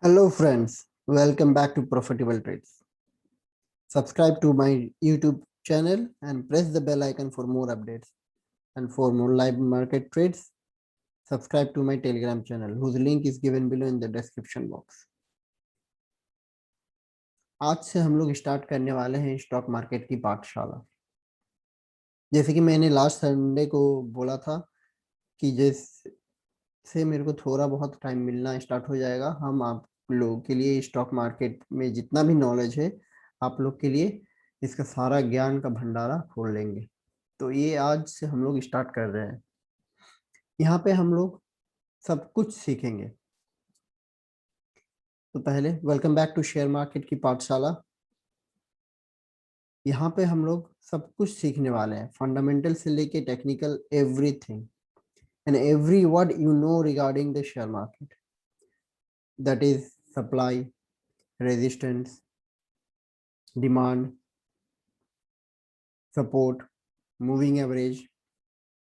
Hello friends, welcome back to Profitable Trades. Subscribe to my YouTube channel and press the bell icon for more updates. And for more live market trades, subscribe to my Telegram channel whose link is given below in the description box. आज से हम लोग start करने वाले हैं stock market की पाठशाला। जैसे कि मैंने लास्ट संडे को बोला था कि जैसे मेरे को थोड़ा बहुत टाइम मिलना स्टार्ट हो जाएगा, हम आप लोगों के लिए स्टॉक मार्केट में जितना भी नॉलेज है आप लोग के लिए इसका सारा ज्ञान का भंडारा खोल लेंगे। तो ये आज से हम लोग स्टार्ट कर रहे हैं। यहाँ पे हम लोग सब कुछ सीखेंगे। तो पहले welcome back to share market की पाठशाला। यहाँ पे हम लोग सब कुछ सीखने वाले हैं, फंडामेंटल से लेके technical, everything and every word you know regarding the share market, that is supply, resistance, demand, support, moving average,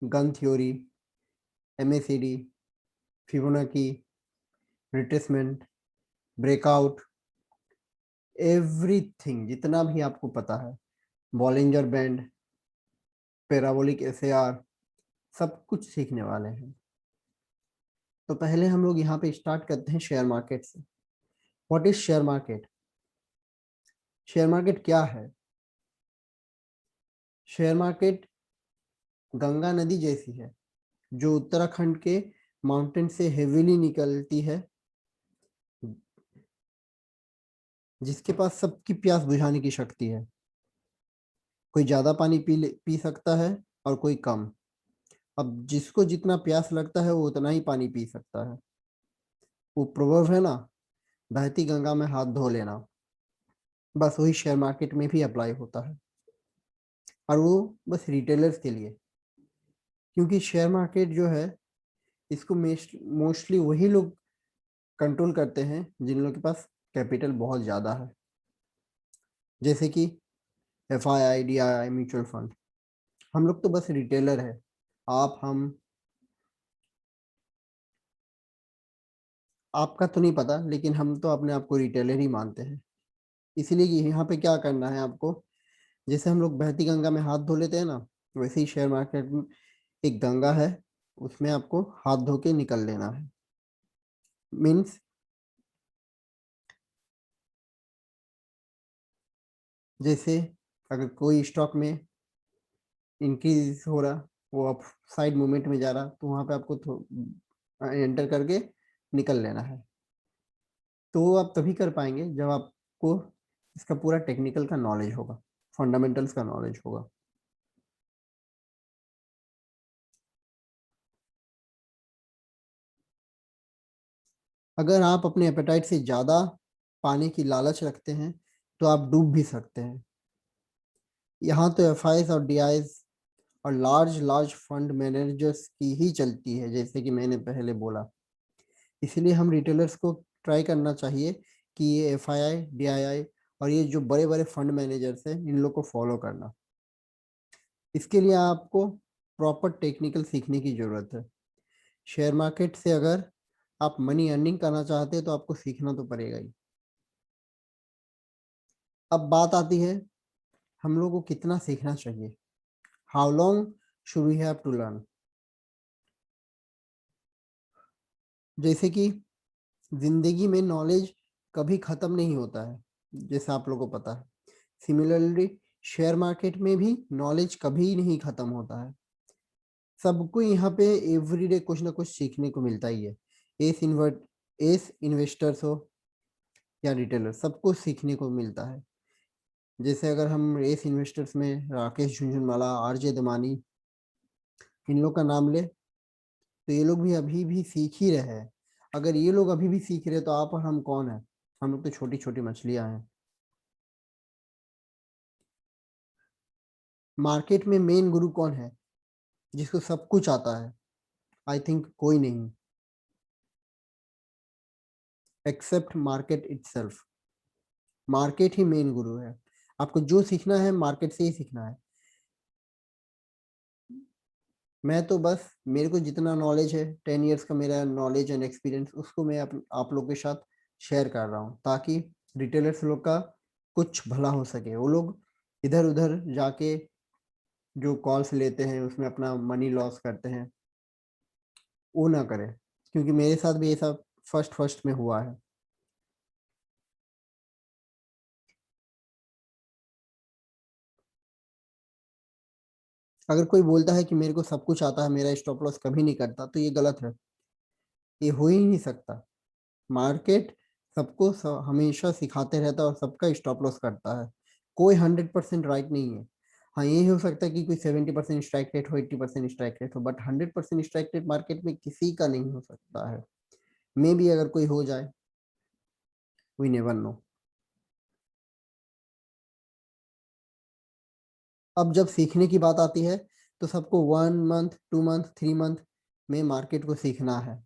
gun theory, MACD, Fibonacci, retracement, breakout, everything जितना भी आपको पता है, बॉलिंजर बैंड, पैराबोलिक SAR, सब कुछ सीखने वाले हैं। तो पहले हम लोग यहाँ पे स्टार्ट करते हैं शेयर मार्केट से। What is share market? Share market क्या है? शेयर मार्केट गंगा नदी जैसी है जो उत्तराखंड के माउंटेन से हेवीली निकलती है, जिसके पास सबकी प्यास बुझाने की शक्ति है। कोई ज्यादा पानी पी सकता है और कोई कम। अब जिसको जितना प्यास लगता है वो उतना ही पानी पी सकता है। वो प्रोवर्ब है ना, बहती गंगा में हाथ धो लेना, बस वही शेयर मार्केट में भी अप्लाई होता है। और वो बस रिटेलर्स के लिए, क्योंकि शेयर मार्केट जो है इसको मोस्टली वही लोग कंट्रोल करते हैं जिन लोगों के पास कैपिटल बहुत ज़्यादा है, जैसे कि FII, DII, म्यूचुअल फंड। हम लोग तो बस रिटेलर है। आप हम आपका तो नहीं पता, लेकिन हम तो अपने आप को रिटेलर ही मानते हैं। इसीलिए यहाँ पे क्या करना है आपको, जैसे हम लोग बहती गंगा में हाथ धो लेते हैं ना, वैसे ही शेयर मार्केट में एक गंगा है, उसमें आपको हाथ धो के निकल लेना है। मीन्स जैसे अगर कोई स्टॉक में इंक्रीज हो रहा, वो अप साइड मूवमेंट में जा रहा, तो वहां पे आपको एंटर करके निकल लेना है। तो वो आप तभी कर पाएंगे जब आपको इसका पूरा टेक्निकल का नॉलेज होगा, फंडामेंटल्स का नॉलेज होगा। अगर आप अपने एपेटाइट से ज़्यादा पाने की लालच रखते हैं तो आप डूब भी सकते हैं। यहाँ तो FIs और DIs और लार्ज लार्ज फंड मैनेजर्स की ही चलती है, जैसे कि मैंने पहले बोला। इसलिए हम रिटेलर्स को ट्राई करना चाहिए कि ये FII, DII और ये जो बड़े बड़े फंड मैनेजर्स हैं इन लोग को फॉलो करना। इसके लिए आपको प्रॉपर टेक्निकल सीखने की ज़रूरत है। शेयर मार्केट से अगर आप मनी अर्निंग करना चाहते हैं तो आपको सीखना तो पड़ेगा ही। अब बात आती है हम लोग को कितना सीखना चाहिए। How long should we have to learn? जैसे कि जिंदगी में नॉलेज कभी खत्म नहीं होता है, जैसे आप लोगों को पता है। सिमिलरली शेयर मार्केट में भी नॉलेज कभी नहीं खत्म होता है। सबको यहाँ पे एवरीडे कुछ ना कुछ सीखने को मिलता ही है। एस इन्वेस्टर्स हो या रिटेलर, सबको सीखने को मिलता है। जैसे अगर हम एस इन्वेस्टर्स में राकेश झुंझुनवाला, RJ दमानी, इन लोग का नाम ले, तो ये लोग भी अभी भी सीख ही रहे हैं। अगर ये लोग अभी भी सीख रहे तो आप और हम कौन है? हम लोग तो छोटी छोटी मछलियां हैं। मार्केट में मेन गुरु कौन है जिसको सब कुछ आता है? आई थिंक कोई नहीं, एक्सेप्ट मार्केट इटसेल्फ। मार्केट ही मेन गुरु है। आपको जो सीखना है मार्केट से ही सीखना है। मैं तो बस, मेरे को जितना नॉलेज है, 10 इयर्स का मेरा नॉलेज एंड एक्सपीरियंस, उसको मैं आप लोग के साथ शेयर कर रहा हूँ ताकि रिटेलर्स लोग का कुछ भला हो सके। वो लोग इधर उधर जाके जो कॉल्स लेते हैं उसमें अपना मनी लॉस करते हैं, वो ना करें, क्योंकि मेरे साथ भी ये सब फर्स्ट फर्स्ट में हुआ है। अगर कोई बोलता है कि मेरे को सब कुछ आता है, मेरा स्टॉप लॉस कभी नहीं करता, तो ये गलत है। ये हो ही नहीं सकता। मार्केट सबको हमेशा सिखाते रहता है और सबका स्टॉप लॉस करता है। कोई 100% राइट नहीं है। हाँ, ये हो सकता है कि कोई 70% स्ट्राइक रेट हो, 80% स्ट्राइक रेट हो, बट 100% स्ट्राइक रेट मार्केट में किसी का नहीं हो सकता है। मे भी अगर कोई हो जाए, वी नेवर नो। अब जब सीखने की बात आती है तो सबको 1 मंथ, 2 मंथ, 3 मंथ में मार्केट को सीखना है।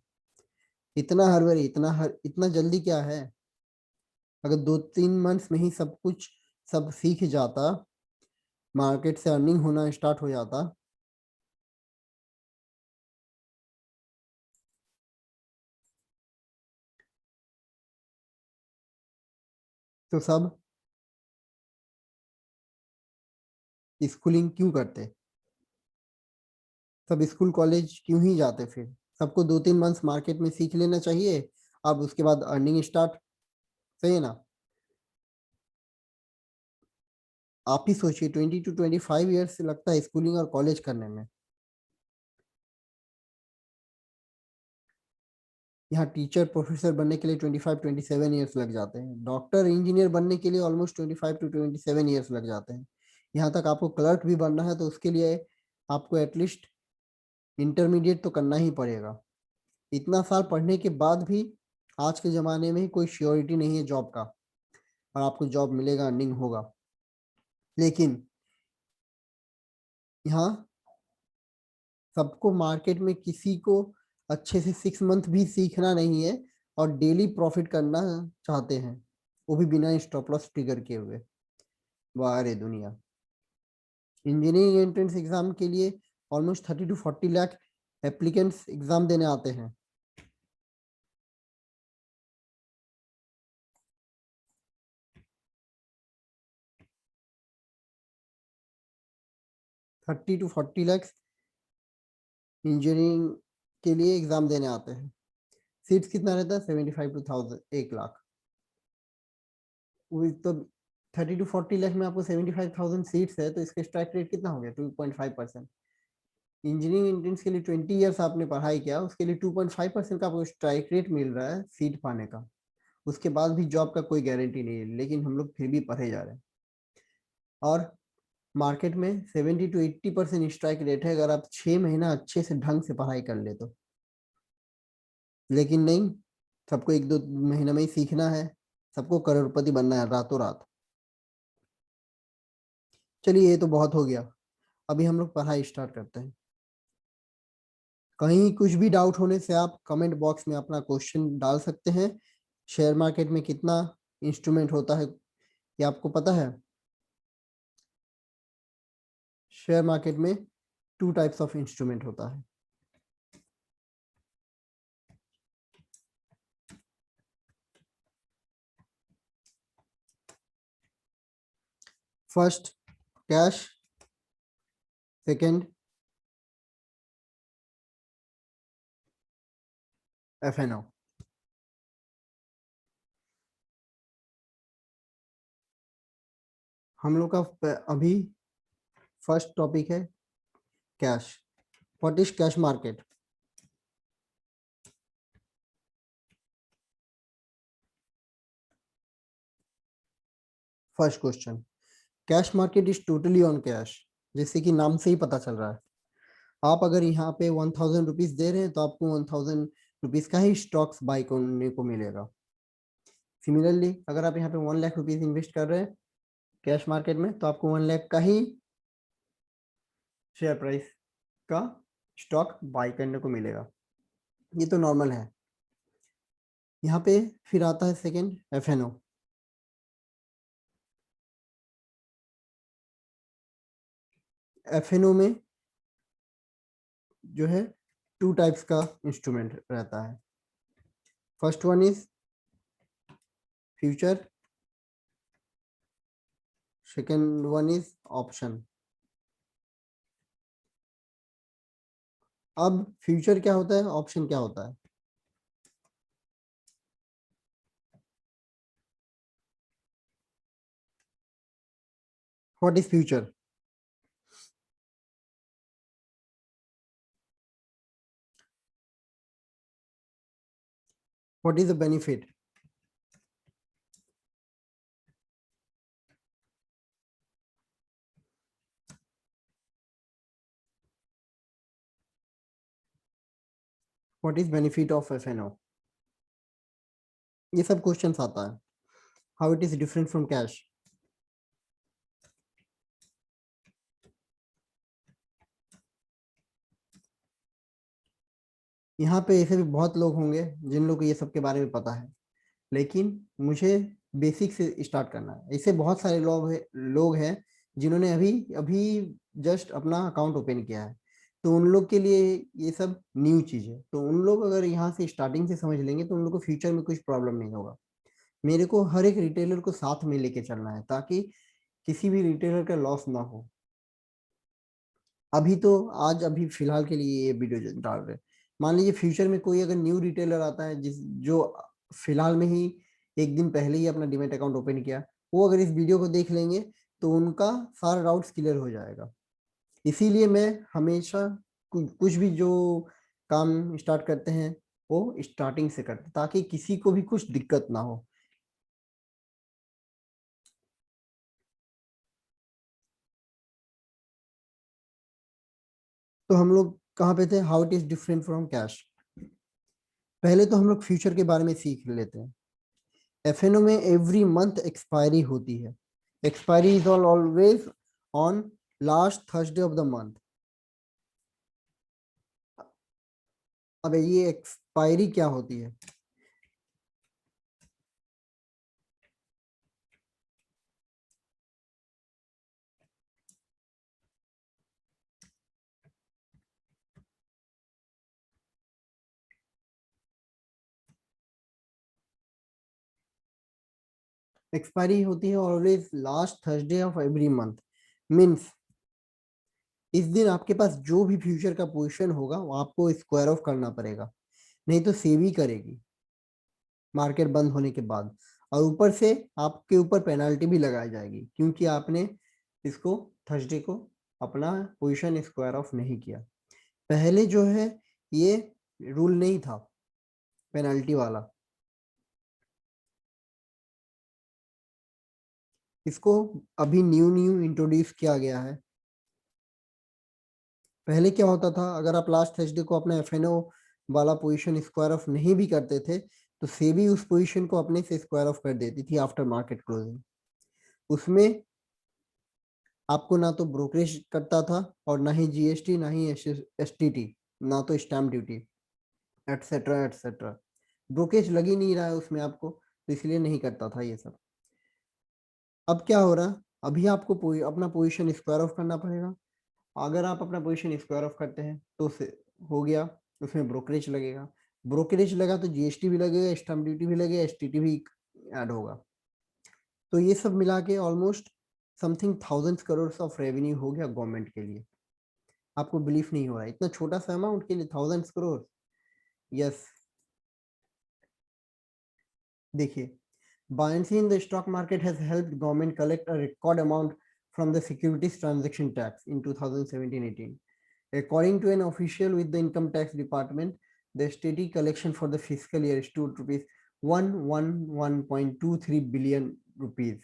इतना हड़बड़ी, इतना जल्दी क्या है? अगर 2-3 मंथ्स में ही सब कुछ सब सीख जाता, मार्केट से अर्निंग होना स्टार्ट हो जाता, तो सब स्कूलिंग क्यों करते? सब स्कूल कॉलेज क्यों ही जाते? फिर सबको 2-3 मंथ्स मार्केट में सीख लेना चाहिए, अब उसके बाद अर्निंग स्टार्ट। सही है ना? आप ही सोचिए, 20 to 25 ईयर्स लगता है स्कूलिंग और कॉलेज करने में। यहाँ टीचर प्रोफेसर बनने के लिए 25-27 ईयर्स लग जाते हैं। डॉक्टर इंजीनियर बनने के लिए ऑलमोस्ट 25 to 27 ईयर्स लग जाते हैं। यहाँ तक आपको क्लर्क भी बनना है तो उसके लिए आपको एटलीस्ट इंटरमीडिएट तो करना ही पड़ेगा। इतना साल पढ़ने के बाद भी आज के ज़माने में कोई श्योरिटी नहीं है जॉब का, और आपको जॉब मिलेगा, अर्निंग होगा। लेकिन यहाँ सबको मार्केट में किसी को अच्छे से 6 मंथ भी सीखना नहीं है और डेली प्रॉफिट करना चाहते हैं, वो भी बिना स्टॉप लॉस ट्रिगर किए हुए। वाह रे दुनिया! इंजीनियरिंग एंट्रेंस एग्जाम के लिए almost 30 to 40 lakh applicants exam देने आते हैं। 30 to 40 लाख इंजीनियरिंग के लिए एग्जाम देने आते हैं। सीट्स कितना रहता है? 75 to 1000, 1 लाख। वही तो, 30 to 40 लाख में आपको 75,000 सीट्स है, तो इसका स्ट्राइक रेट कितना हो गया? 2.5%। इंजीनियरिंग एंट्रेंस के लिए 20 ईयर्स आपने पढ़ाई किया, उसके लिए 2.5% का आपको स्ट्राइक रेट मिल रहा है सीट पाने का। उसके बाद भी जॉब का कोई गारंटी नहीं है, लेकिन हम लोग फिर भी पढ़े जा रहे हैं। और मार्केट में 70 to 80% स्ट्राइक रेट है अगर आप 6 महीना अच्छे से ढंग से पढ़ाई कर ले तो। लेकिन नहीं, सबको 1-2 महीना में ही सीखना है, सबको करोड़पति बनना है रातों रात। चलिए, ये तो बहुत हो गया। अभी हम लोग पढ़ाई स्टार्ट करते हैं। कहीं कुछ भी डाउट होने से आप कमेंट बॉक्स में अपना क्वेश्चन डाल सकते हैं। शेयर मार्केट में कितना इंस्ट्रूमेंट होता है ये आपको पता है? शेयर मार्केट में 2 टाइप्स ऑफ इंस्ट्रूमेंट होता है। First cash, second F and O. हम लोग का अभी फर्स्ट टॉपिक है cash. What is cash market? First question, cash market is totally on cash. जैसे कि नाम से ही पता चल रहा है, आप अगर यहाँ पे 1000 रुपीज दे रहे हैं तो आपको 1000 रुपीज का ही स्टॉक्स बाई करने को मिलेगा। सिमिलरली अगर आप यहाँ पे 1 लाख रुपीज इन्वेस्ट कर रहे हैं कैश मार्केट में, तो आपको 1 लाख का ही शेयर प्राइस का स्टॉक बाई करने को मिलेगा। ये तो नॉर्मल है। यहाँ पे फिर आता है सेकंड एफएनओ। एफएनओ में जो है 2 टाइप्स का इंस्ट्रूमेंट रहता है। First one is future, second one is option. अब फ्यूचर क्या होता है, ऑप्शन क्या होता है? What is future? What is the benefit? What is benefit of FNO? ये सब क्वेश्चंस आता है। How it is different from cash? यहाँ पे ऐसे भी बहुत लोग होंगे जिन लोग को ये सब के बारे में पता है, लेकिन मुझे बेसिक से स्टार्ट करना है। ऐसे बहुत सारे लोग हैं जिन्होंने अभी अभी जस्ट अपना अकाउंट ओपन किया है, तो उन लोग के लिए ये सब न्यू चीज है। तो उन लोग अगर यहाँ से स्टार्टिंग से समझ लेंगे तो उन लोग को फ्यूचर में कुछ प्रॉब्लम नहीं होगा। मेरे को हर एक रिटेलर को साथ में लेके चलना है ताकि किसी भी रिटेलर का लॉस ना हो। अभी तो आज अभी फिलहाल के लिए ये वीडियो डाल रहे हैं। मान लीजिए फ्यूचर में कोई अगर न्यू रिटेलर आता है जो फिलहाल में ही एक दिन पहले ही अपना डीमैट अकाउंट ओपन किया, वो अगर इस वीडियो को देख लेंगे तो उनका सारा डाउट्स क्लियर हो जाएगा। इसीलिए मैं हमेशा कुछ भी जो काम स्टार्ट करते हैं वो स्टार्टिंग से करते हैं ताकि किसी को भी कुछ दिक्कत ना हो। तो हम लोग कहाँ पे थे, how it is different from cash. पहले तो हम लोग फ्यूचर के बारे में सीख लेते हैं। FNO में एवरी मंथ एक्सपायरी होती है। Expiry is always on last Thursday of the month. अब ये एक्सपायरी क्या होती है? एक्सपायरी होती है always last Thursday of every month. Means इस दिन आपके पास जो भी फ्यूचर का पोजीशन होगा वो आपको स्क्वायर ऑफ करना पड़ेगा, नहीं तो सेवी करेगी मार्केट बंद होने के बाद। और ऊपर से आपके ऊपर पेनाल्टी भी लगाई जाएगी क्योंकि आपने इसको थर्सडे को अपना पोजीशन स्क्वायर ऑफ नहीं किया। पहले जो है ये रूल नहीं था पेनाल्टी वाला, इसको अभी न्यू न्यू इंट्रोड्यूस किया गया है। पहले क्या होता था, अगर आप लास्ट थर्सडे को अपना FNO वाला पोजीशन स्क्वायर ऑफ नहीं भी करते थे तो सेबी उस पोजीशन को अपने से स्क्वायर ऑफ कर देती थी आफ्टर मार्केट क्लोजिंग। उसमें आपको ना तो ब्रोकरेज कटता था और ना ही GST, ना ही STT, ना तो stamp duty, etcetera etcetera. Brokerage लग ही नहीं रहा है उसमें आपको, तो इसलिए नहीं करता था ये सब। अब क्या हो रहा, अभी आपको अपना पोजीशन स्क्वायर ऑफ करना पड़ेगा। अगर आप अपना पोजीशन स्क्वायर ऑफ करते हैं तो हो गया, उसमें ब्रोकरेज लगेगा। ब्रोकरेज लगा तो GST भी लगेगा, स्टैम्प ड्यूटी भी लगेगा, STT भी ऐड होगा। तो ये सब मिला के almost something thousands crore of revenue हो गया गवर्नमेंट के लिए। आपको बिलीफ नहीं हो रहा है इतना छोटा सा अमाउंट के लिए थाउजेंड्स करोड़। यस, देखिए, buoyancy in the stock market has helped government collect a record amount from the securities transaction tax in 2017-18. According to an official with the income tax department, the steady collection for the fiscal year stood rupees 111.23 billion rupees.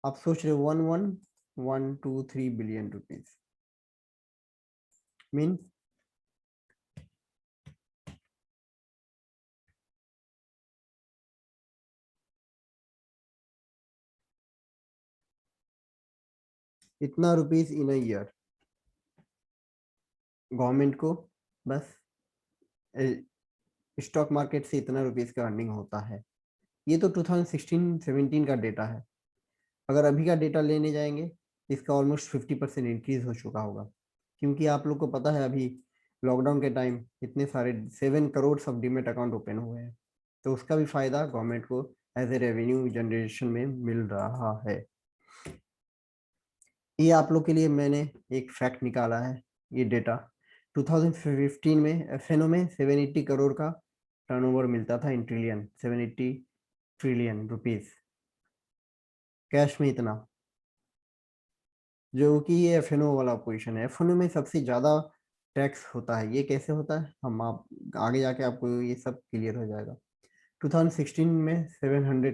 आप सोच रहे 11123 billion rupees mean इतना rupees in a year government को बस stock market से इतना rupees का earning होता है। ये तो 2016-17 का डेटा है। अगर अभी का डेटा लेने जाएंगे इसका ऑलमोस्ट 50% इंक्रीज हो चुका होगा, क्योंकि आप लोग को पता है अभी लॉकडाउन के टाइम इतने सारे 7 crore of demat account open हुए हैं। तो उसका भी फायदा गवर्नमेंट को एज ए रेवेन्यू जनरेशन में मिल रहा है। ये आप लोग के लिए मैंने एक फैक्ट निकाला है, ये डेटा 2015 में एफएनओ में 780 करोड़ का टर्नओवर मिलता था इन ट्रिलियन, 780 ट्रिलियन रुपीस कैश में इतना, जो कि ये एफएनओ वाला पोजीशन है। एफएनओ में सबसे ज्यादा टैक्स होता है। ये कैसे होता है हम आप आगे जाके आपको ये सब क्लियर हो जाएगा। 2016 में 700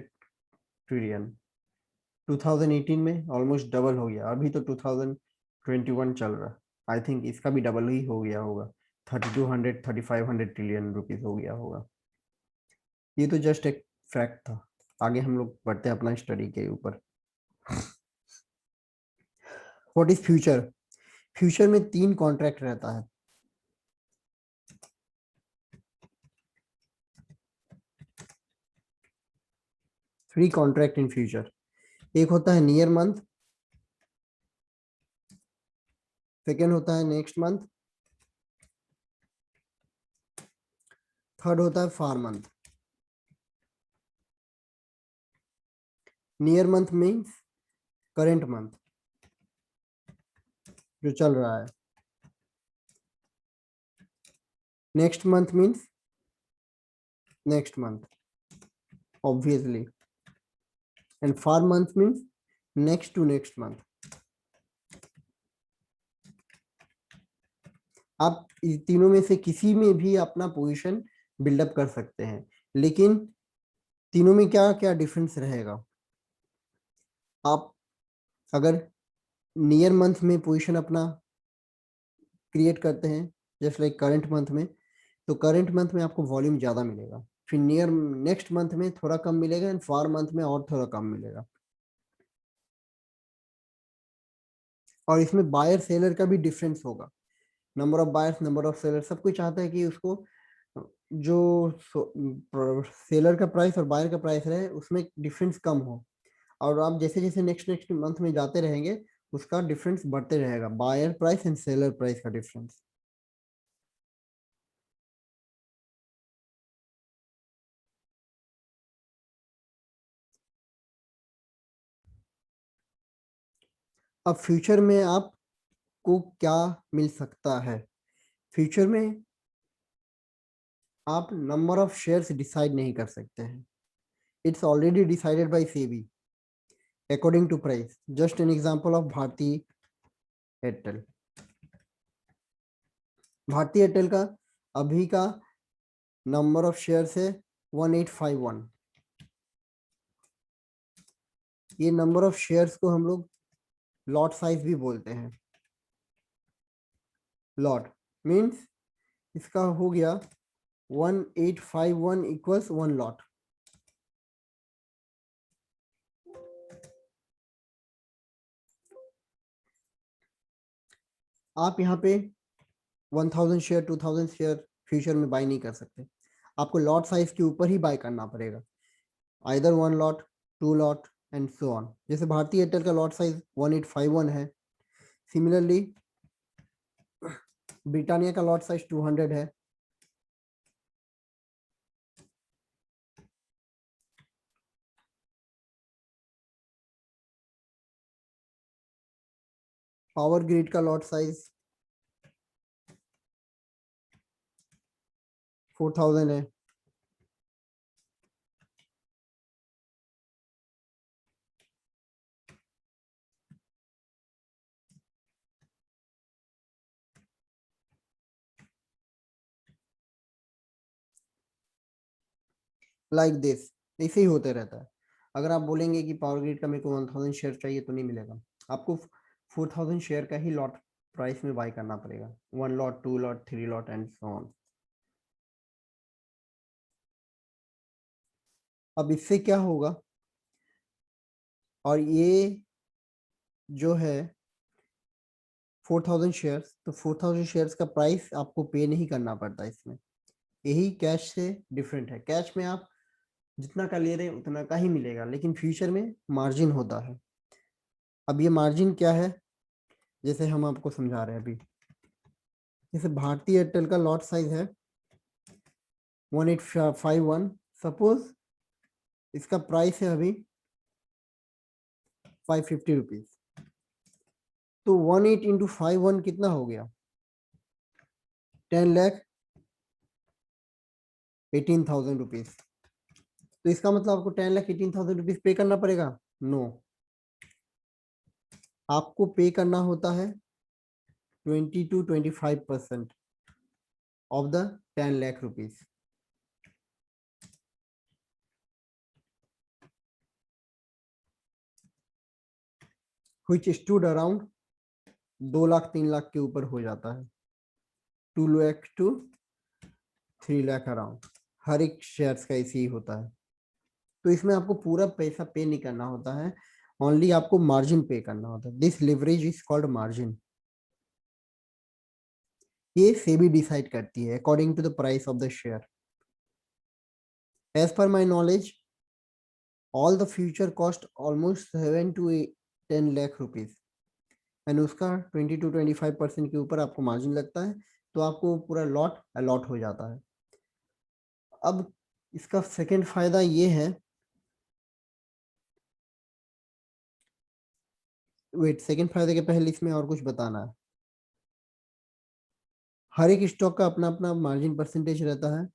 ट्रिलियन, 2018 में ऑलमोस्ट डबल हो गया, अभी तो 2021 चल रहा है, आई थिंक इसका भी डबल ही हो गया होगा, 3200 3500 ट्रिलियन रुपीस हो गया होगा। ये तो जस्ट एक फैक्ट था। आगे हम लोग बढ़ते हैं अपना स्टडी के ऊपर। What is future? फ्यूचर में 3 कॉन्ट्रैक्ट रहता है। Three contract in future. एक होता है नियर मंथ, सेकेंड होता है नेक्स्ट मंथ, थर्ड होता है far month. Near month means current month जो चल रहा है, next month means next month obviously, and far month means next to next month. आप इस तीनों में से किसी में भी अपना पोजीशन बिल्डअप कर सकते हैं, लेकिन तीनों में क्या क्या डिफरेंस रहेगा। आप अगर नियर मंथ में पोजीशन अपना क्रिएट करते हैं जस्ट लाइक करंट मंथ में, तो करंट मंथ में आपको वॉल्यूम ज्यादा मिलेगा, फिर नियर नेक्स्ट मंथ में थोड़ा कम मिलेगा, एंड फार मंथ में और थोड़ा कम मिलेगा। और इसमें बायर सेलर का भी डिफरेंस होगा, number of buyers number of seller, सब कोई चाहता है कि उसको जो सेलर का प्राइस और बायर का प्राइस रहे उसमें डिफरेंस कम हो, और आप जैसे जैसे नेक्स्ट नेक्स्ट मंथ में जाते रहेंगे उसका डिफरेंस बढ़ते रहेगा, buyer price and seller price का डिफरेंस। अब फ्यूचर में आपको क्या मिल सकता है? फ्यूचर में आप नंबर ऑफ शेयर्स डिसाइड नहीं कर सकते हैं, it's already decided by SEBI according to price. Just an example of Bharti Airtel. Bharti Airtel का अभी का नंबर ऑफ शेयर्स है 1851। ये नंबर ऑफ शेयर्स को हम लोग लॉट साइज भी बोलते हैं। लॉट मीन्स इसका हो गया 1851 इक्वल्स 1 लॉट। आप यहाँ पे 1000 शेयर 2000 शेयर फ्यूचर में बाय नहीं कर सकते, आपको लॉट साइज के ऊपर ही बाय करना पड़ेगा, either 1 lot 2 lot and so on. जैसे भारती एयरटेल का लॉट साइज 1851 है, सिमिलरली ब्रिटानिया का लॉट साइज 200 है, पावर ग्रिड का लॉट साइज 4000 है, लाइक दिस। ऐसे ही होते रहता है। अगर आप बोलेंगे कि पावर ग्रिड का मेरे को 1000 शेयर चाहिए तो नहीं मिलेगा, आपको 4000 शेयर का ही लॉट प्राइस में बाय करना पड़ेगा, 1 lot 2 lot 3 lot and so on. अब इससे क्या होगा, और ये जो है 4000 शेयर्स, तो 4000 शेयर्स का प्राइस आपको पे नहीं करना पड़ता इसमें, यही कैश से डिफरेंट है। कैश में आप जितना का ले रहे हैं उतना का ही मिलेगा, लेकिन फ्यूचर में मार्जिन होता है। अब ये मार्जिन क्या है, जैसे हम आपको समझा रहे हैं अभी। जैसे भारती एयरटेल का लॉट साइज है 1851, सपोज इसका प्राइस है अभी 550 रुपीज, तो 18 इंटू 51 कितना हो गया? 10,18,000 रुपीज। तो इसका मतलब आपको 10,18,000 रुपीज पे करना पड़ेगा? नो, आपको पे करना होता है 20 to 25% of the 10 lakh rupees. which stood around 2 lakh 3 lakh के ऊपर हो जाता है, 2 लाख to 3 लाख अराउंड। हर एक शेयर्स का इसी होता है। तो इसमें आपको पूरा पैसा पे नहीं करना होता है, ओनली आपको मार्जिन पे करना होता है। This leverage is called margin. ये सेबी डिसाइड करती है according to the price of the share. As per my knowledge all the future cost almost 7 to 10 lakh rupees and उसका 20 to 25% के ऊपर आपको मार्जिन लगता है, तो आपको पूरा लॉट अलॉट हो जाता है। अब इसका सेकेंड फायदा ये है, वेट, सेकेंड फायदे के पहले इसमें और कुछ बताना है। हर एक स्टॉक का अपना अपना मार्जिन परसेंटेज रहता है,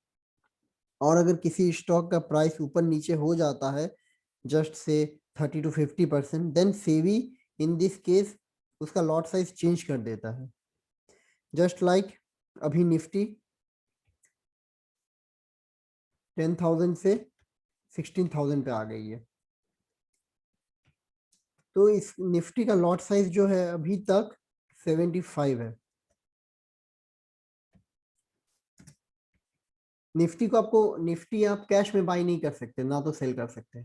और अगर किसी स्टॉक का प्राइस ऊपर नीचे हो जाता है just say 30 to 50%, then SEBI in this case उसका लॉट साइज चेंज कर देता है। जस्ट लाइक अभी निफ्टी 10,000 से 16,000 पे आ गई है, तो इस निफ्टी का लॉट साइज जो है अभी तक 75 है। निफ्टी को आपको, निफ्टी आप कैश में बाई नहीं कर सकते, ना तो सेल कर सकते।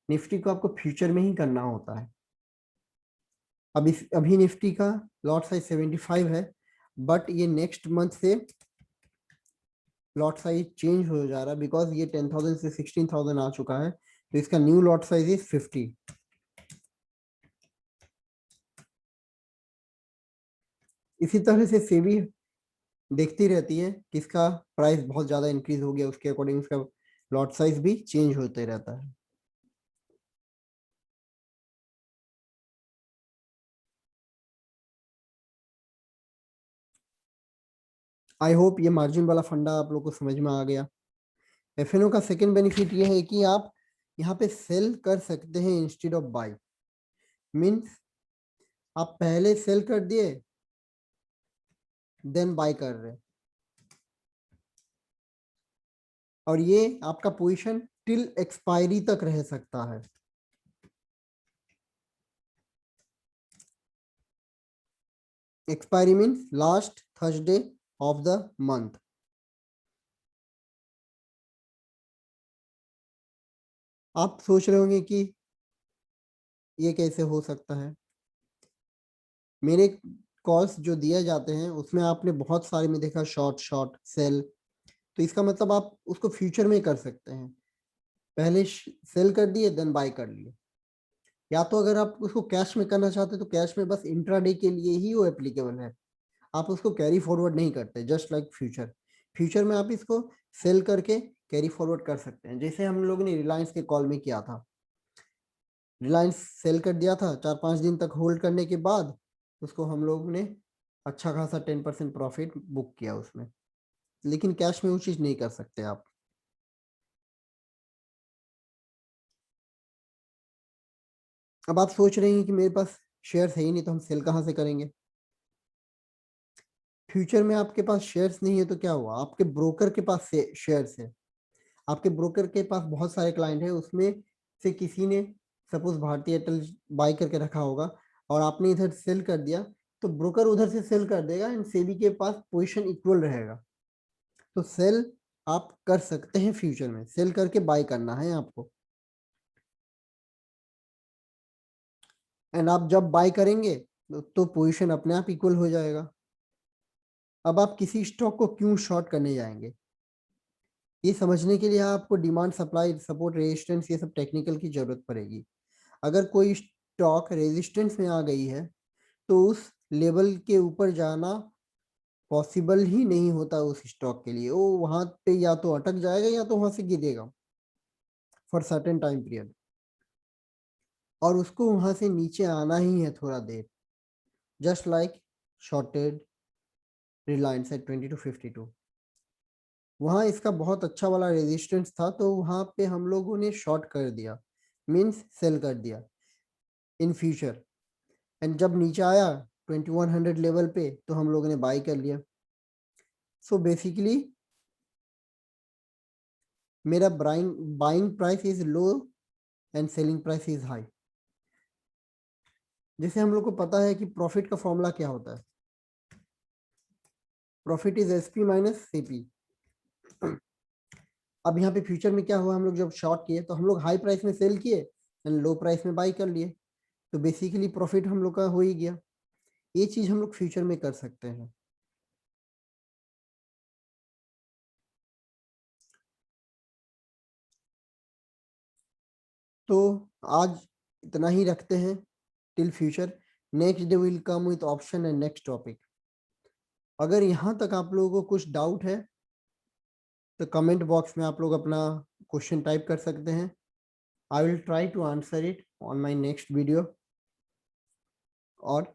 निफ्टी को आपको फ्यूचर में ही करना होता है। अभी निफ्टी का लॉट साइज 75 है, बट ये नेक्स्ट मंथ से लॉट साइज चेंज हो जा रहा है, बिकॉज ये 10,000 से 16,000 आ चुका है, तो इसका न्यू लॉट साइज इज 50। इसी तरह से सेबी देखती रहती है किसका प्राइस बहुत ज्यादा इंक्रीज हो गया, उसके अकॉर्डिंग उसका लॉट साइज भी चेंज होते रहता है। आई होप ये मार्जिन वाला फंडा आप लोग को समझ में आ गया। एफएनओ का सेकेंड बेनिफिट ये है कि आप यहाँ पे सेल कर सकते हैं इंस्टेड ऑफ बाय। मीन्स आप पहले सेल कर दिए देन बाय कर रहे, और ये आपका पोजीशन टिल एक्सपायरी तक रह सकता है। Expiry means last Thursday of the month. आप सोच रहे होंगे कि ये कैसे हो सकता है। मेरे कॉल्स जो दिए जाते हैं उसमें आपने बहुत सारे में देखा शॉर्ट शॉर्ट सेल, तो इसका मतलब आप उसको फ्यूचर में कर सकते हैं। पहले सेल कर दिए देन बाय कर लिए, या तो अगर आप उसको कैश में करना चाहते हैं तो कैश में बस इंट्राडे के लिए ही वो एप्लीकेबल है, आप उसको कैरी फॉरवर्ड नहीं करते। जस्ट लाइक फ्यूचर, फ्यूचर में आप इसको सेल करके कैरी फॉरवर्ड कर सकते हैं, जैसे हम लोग ने रिलायंस के कॉल में किया था। रिलायंस सेल कर दिया था, 4-5 दिन तक होल्ड करने के बाद उसको हम लोग ने अच्छा खासा 10% प्रॉफिट बुक किया उसमें, लेकिन कैश में वो चीज नहीं कर सकते आप। अब आप सोच रहे हैं कि मेरे पास शेयर्स है ही नहीं तो हम सेल कहाँ से करेंगे। फ्यूचर में आपके पास शेयर्स नहीं है तो क्या हुआ, आपके ब्रोकर के पास शेयर्स है। आपके ब्रोकर के पास बहुत सारे क्लाइंट है, उसमें से किसी ने सपोज भारतीय एयरटेल बाय करके रखा होगा और आपने इधर सेल कर दिया, तो ब्रोकर उधर से सेल कर देगा एंड सेबी के पास पोजीशन इक्वल रहेगा। तो सेल आप कर सकते हैं, फ्यूचर में सेल करके बाय करना है आपको, एंड आप जब बाय करेंगे तो पोजीशन अपने आप इक्वल हो जाएगा। अब आप किसी स्टॉक को क्यों शॉर्ट करने जाएंगे, ये समझने के लिए आपको डिमांड सप्लाई सपोर्ट रेजिस्टेंस ये सब टेक्निकल की जरूरत पड़ेगी। अगर कोई स्टॉक रेजिस्टेंस में आ गई है तो उस लेवल के ऊपर जाना पॉसिबल ही नहीं होता उस स्टॉक के लिए, वो वहां पे या तो अटक जाएगा या तो वहां से गिरेगा। फॉर सर्टेन टाइम पीरियड, और उसको वहां से नीचे आना ही है थोड़ा देर, just like shorted Reliance at 2252। वहां इसका बहुत अच्छा वाला रेजिस्टेंस था, तो वहां पे हम लोगों ने शॉर्ट कर दिया, मीन्स सेल कर दिया इन फ्यूचर। एंड जब नीचे आया 2100 लेवल पे, तो हम लोगों ने बाई कर लिया। सो बेसिकली मेरा buying price is low and selling price is high. जैसे हम लोग को पता है कि प्रॉफिट का फॉर्मूला क्या होता है, profit is SP minus CP. अब यहाँ पे फ्यूचर में क्या हुआ, हम लोग जब शॉर्ट किए तो हम लोग हाई प्राइस में सेल किए एंड लो प्राइस में बाई कर लिए, तो बेसिकली प्रॉफिट हम लोग का हो ही गया। ये चीज हम लोग फ्यूचर में कर सकते हैं। तो आज इतना ही रखते हैं till future. Next day will come with option and next topic. अगर यहाँ तक आप लोगों को कुछ डाउट है तो कमेंट बॉक्स में आप लोग अपना क्वेश्चन टाइप कर सकते हैं। I will try to answer it on my next video. और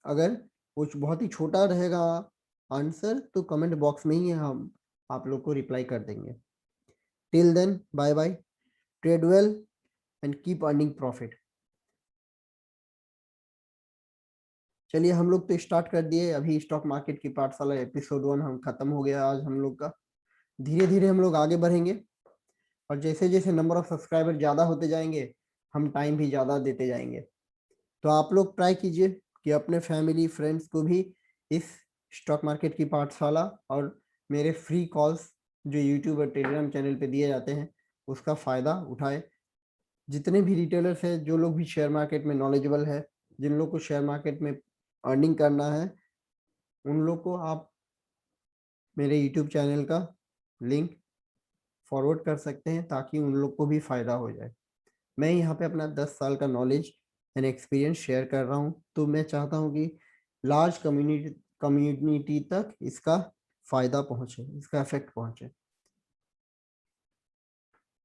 अगर कुछ बहुत ही छोटा रहेगा आंसर तो कमेंट बॉक्स में ही हम आप लोग को रिप्लाई कर देंगे। Till then bye bye, trade well and keep earning profit. चलिए हम लोग तो स्टार्ट कर दिए, अभी स्टॉक मार्केट की पाठशाला एपिसोड 1 हम खत्म हो गया आज हम लोग का। धीरे धीरे हम लोग आगे बढ़ेंगे, और जैसे जैसे नंबर ऑफ सब्सक्राइबर ज़्यादा होते जाएंगे हम टाइम भी ज़्यादा देते जाएंगे। तो आप लोग ट्राई कीजिए कि अपने फैमिली फ्रेंड्स को भी इस स्टॉक मार्केट की पाठशाला और मेरे फ्री कॉल्स जो यूट्यूब और टेलीग्राम चैनल पे दिए जाते हैं उसका फ़ायदा उठाए। जितने भी रिटेलर्स हैं, जो लोग भी शेयर मार्केट में नॉलेजेबल है, जिन लोग को शेयर मार्केट में अर्निंग करना है, उन लोग को आप मेरे यूट्यूब चैनल का लिंक फॉरवर्ड कर सकते हैं ताकि उन लोग को भी फ़ायदा हो जाए। मैं यहाँ पे अपना 10 साल का नॉलेज एंड एक्सपीरियंस शेयर कर रहा हूँ, तो मैं चाहता हूँ कि लार्ज कम्युनिटी तक इसका फ़ायदा पहुँचे, इसका इफेक्ट पहुँचे।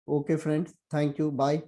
Okay friends, thank you, bye.